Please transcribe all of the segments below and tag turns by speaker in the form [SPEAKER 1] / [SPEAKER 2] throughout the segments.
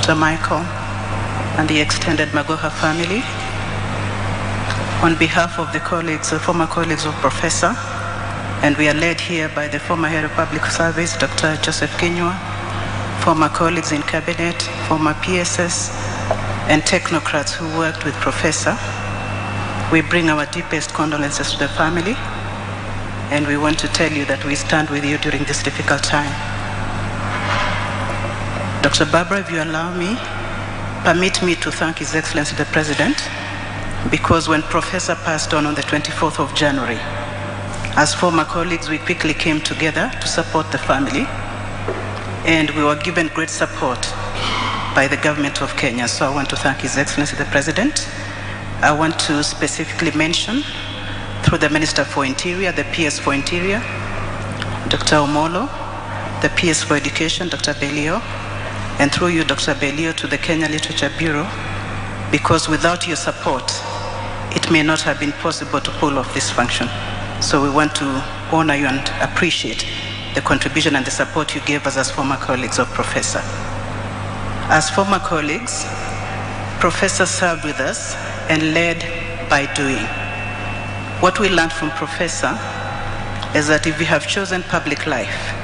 [SPEAKER 1] Dr. Michael, and the extended Magoha family. On behalf of the colleagues, former colleagues of Professor, and we are led here by the former Head of Public Service, Dr. Joseph Kinyua, former colleagues in Cabinet, former PSS, and technocrats who worked with Professor. We bring our deepest condolences to the family, and we want to tell you that we stand with you during this difficult time. Dr. Barbara, if you allow me, permit me to thank His Excellency the President, because when Professor passed on the 24th of January, as former colleagues, we quickly came together to support the family, and we were given great support by the government of Kenya. So I want to thank His Excellency the President. I want to specifically mention, through the Minister for Interior, the PS for Interior, Dr. Omolo, the PS for Education, Dr. Belio, and through you, Dr. Belio, to the Kenya Literature Bureau, because without your support, it may not have been possible to pull off this function. So we want to honor you and appreciate the contribution and the support you gave us as former colleagues of Professor. As former colleagues, Professor served with us and led by doing. What we learned from Professor is that if you have chosen public life,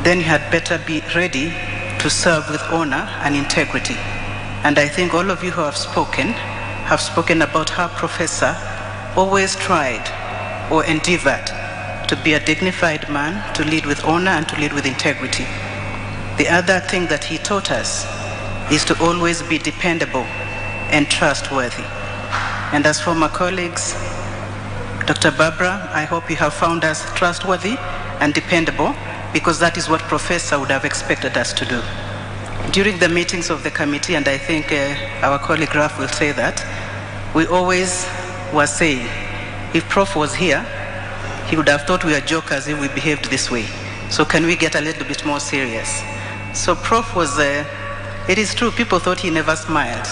[SPEAKER 1] then you had better be ready to serve with honor and integrity. And I think all of you who have spoken about how Professor always tried or endeavored to be a dignified man, to lead with honor and to lead with integrity. The other thing that he taught us is to always be dependable and trustworthy. And as former colleagues, Dr. Barbara, I hope you have found us trustworthy and dependable, because that is what Professor would have expected us to do. During the meetings of the committee, and I think our colleague Raf will say that, we always were saying, if Prof was here, he would have thought we were jokers if we behaved this way. So can we get a little bit more serious? So Prof was, it is true, people thought he never smiled.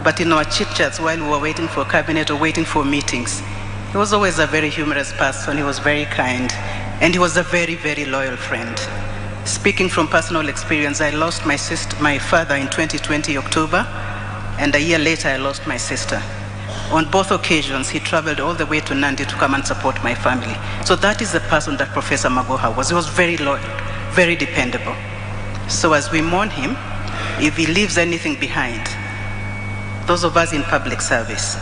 [SPEAKER 1] But in our chit-chats while we were waiting for cabinet or waiting for meetings, he was always a very humorous person, he was very kind, and he was a very, very loyal friend. Speaking from personal experience, I lost my father in 2020 October, and a year later I lost my sister. On both occasions, he traveled all the way to Nandi to come and support my family. So that is the person that Professor Magoha was. He was very loyal, very dependable. So as we mourn him, if he leaves anything behind, those of us in public service,